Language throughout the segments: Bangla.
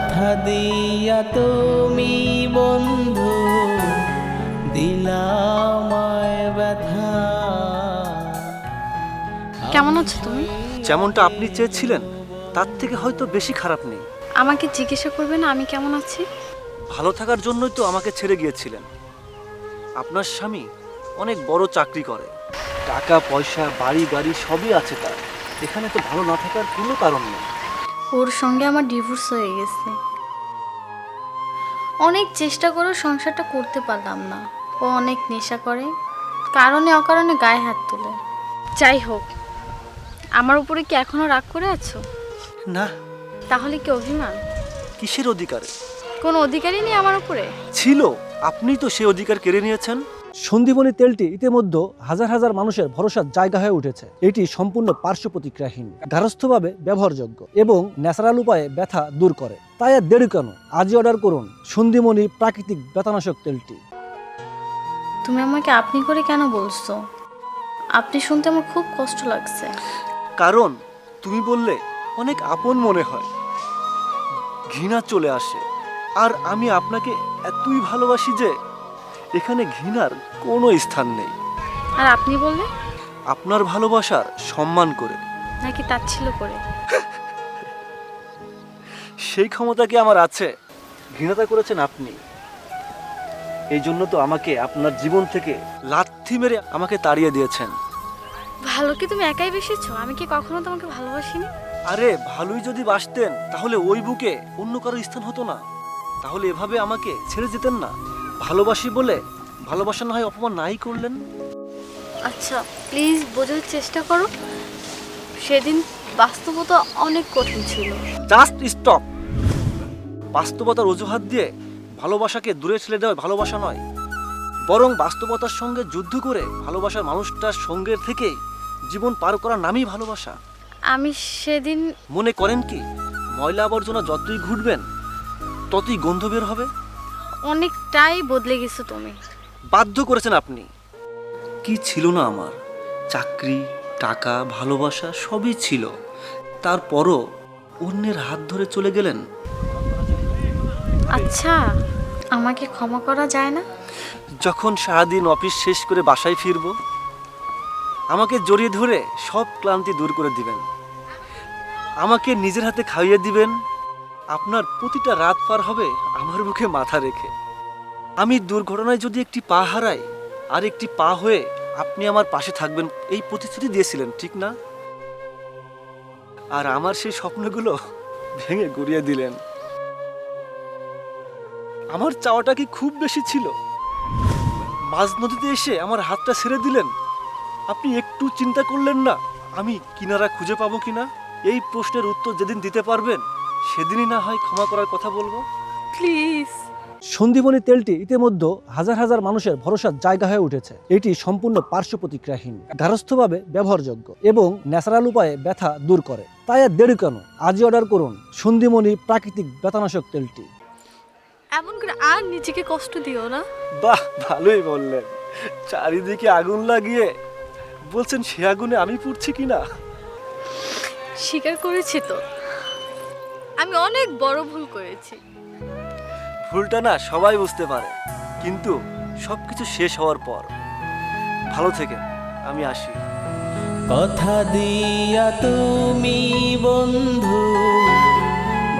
কথা দিয়া তুমি বন্ধু দিলামায় ব্যথা। কেমন আছো তুমি? যেমনটা আপনি চেয়েছিলেন তার থেকে হয়তো বেশি খারাপ নেই। আমাকে জিজ্ঞাসা করবে না আমি কেমন আছি? ভালো থাকার জন্যই তো আমাকে ছেড়ে গিয়েছিলেন। আপনার স্বামী অনেক বড় চাকরি করে, টাকা পয়সা বাড়ি গাড়ি সবই আছে তার। এখানে তো ভালো না থাকার কোনো কারণ নেই। ওর সঙ্গে আমার ডিভোর্স হয়ে গেছে। অনেক চেষ্টা করেও সংসারটা করতে পারলাম না। ও অনেক নেশা করে, কারণে অকারণে গায়ে হাত তোলে। যাই হোক, আমার উপরে কি এখনো রাগ করে আছো? না। তাহলে কি অভিমান? কিসের অধিকারে? কোনো অধিকারই নেই আমার উপরে। ছিল, আপনি তো সেই অধিকার কেড়ে নিয়েছেন। সন্দীপনী তেলটি ইতিমধ্যে হাজার হাজার মানুষের ভরসার জায়গা হয়ে উঠেছে। এটি সম্পূর্ণ পার্শ্ব প্রতিক্রিয়াহীন, গার্হস্থ্যভাবে ব্যবহারযোগ্য এবং ন্যাচারাল উপায়ে ব্যথা দূর করে। তাই আর দেরি কেন, আজই অর্ডার করুন সন্দীপনী প্রাকৃতিক ব্যথানাশক তেলটি। তুমি আমাকে আপনি করে কেন বলছো? আপনি শুনতে আমার খুব কষ্ট লাগছে। কারণ তুমি বললে অনেক আপন মনে হয়, ঘৃণা চলে আসে। আর আমি আপনাকে এতই ভালোবাসি যে এখানে ঘৃণার কোনো স্থান নেই। আর আপনি বললে? আপনার ভালোবাসার সম্মান করে, নাকি তাচ্ছিল্য করে? সেই ক্ষমতা কি আমার আছে? ঘৃণাটা করেছেন আপনি। এই জন্য তো আমাকে আপনার জীবন থেকে লাথি মেরে আমাকে তাড়িয়ে দিয়েছেন। ভালো কি তুমি একাই বেসেছো? আমি কি কখনো তোমাকে ভালোবাসিনি? আরে ভালোই যদি বাসতেন তাহলে ওই বুকে অন্য কারো স্থান হতো না। তাহলে এভাবে আমাকে ছেড়ে যেতেন না। ভালোবাসি বলে ভালোবাসা না হয় অপমান নাই করলেন। আচ্ছা প্লিজ বোঝার চেষ্টা করো। সেদিন বাস্তবতা অনেক কঠিন ছিল। Just stop. বাস্তবতার অজুহাত দিয়ে ভালোবাসাকে দূরে ঠেলে দেওয়া ভালোবাসা নয়, বরং বাস্তবতার সঙ্গে যুদ্ধ করে ভালোবাসার মানুষটার সঙ্গের থেকে জীবন পার করার নামই ভালোবাসা। আমি সেদিন মনে করেন কি ময়লা আবর্জনা যতই ঘুরবেন ততই গন্ধ বের হবে? অনেকটাই বদলে গেছো তুমি। বাধ্য করেছেন আপনি। কি ছিল না আমার? চাকরি, টাকা, ভালোবাসা সবই ছিল। তারপরও অন্যের হাত ধরে চলে গেলেন। আচ্ছা আমাকে ক্ষমা করা যায় না? যখন সারাদিন অফিস শেষ করে বাসায় ফিরব, আমাকে জড়িয়ে ধরে সব ক্লান্তি দূর করে দিবেন, আমাকে নিজের হাতে খাইয়ে দিবেন। আপনার প্রতিটা রাত পার হবে আমার বুকে মাথা রেখে। আমি দুর্ঘটনায় যদি একটি পা হারাই, আর একটি পা হয়ে আপনি আমার পাশে থাকবেন এই প্রতিশ্রুতি দিয়েছিলেন, ঠিক না? আর আমার সেই স্বপ্নগুলো ভেঙে গুড়িয়ে দিলেন। আমার চাওয়াটা কি খুব বেশি ছিল? মাঝ নদীতে এসে আমার হাতটা ছেড়ে দিলেন। আপনি একটু চিন্তা করলেন না আমি কিনারা খুঁজে পাবো কিনা? এই প্রশ্নের উত্তর যেদিন দিতে পারবেন সেদিনই না হয় ক্ষমা করার কথা বলবো। প্লিজ। সন্দীপনী তেলটি ইতিমধ্যে হাজার হাজার মানুষের ভরসার জায়গা হয়ে উঠেছে। এটি সম্পূর্ণ পার্শ্ব প্রতিক্রিয়াহীন, গার্হস্থ্যভাবে ব্যবহারযোগ্য এবং ন্যাচারাল উপায়ে ব্যথা দূর করে। তাই আর দেরি কেন, আজই অর্ডার করুন সন্দীপনী প্রাকৃতিক ব্যথানাশক তেলটি। এমন করে আর নিজেকে কষ্ট দিও না। বাহ, ভালোই বললেন। চারিদিকে আগুন লাগিয়ে বলছেন সে আগুনে আমি পুড়ছি কিনা। স্বীকার করেছি তো, আমি অনেক বড় ভুল করেছি। ভুলটা না সবাই বুঝতে পারে, কিন্তু সবকিছু শেষ হওয়ার পর। ভালো থেকেন, আমি আসি। কথা দিয়া তুমি বন্ধু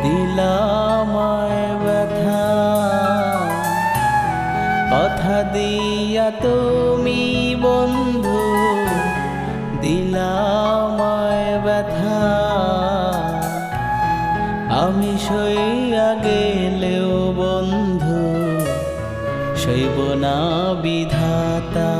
দিলামায় ব্যথা। কথা দিয়া তুমি বন্ধু দিলামায় ব্যথা। আমি সইয়া গেলেও বন্ধু সইব না বিধাতা।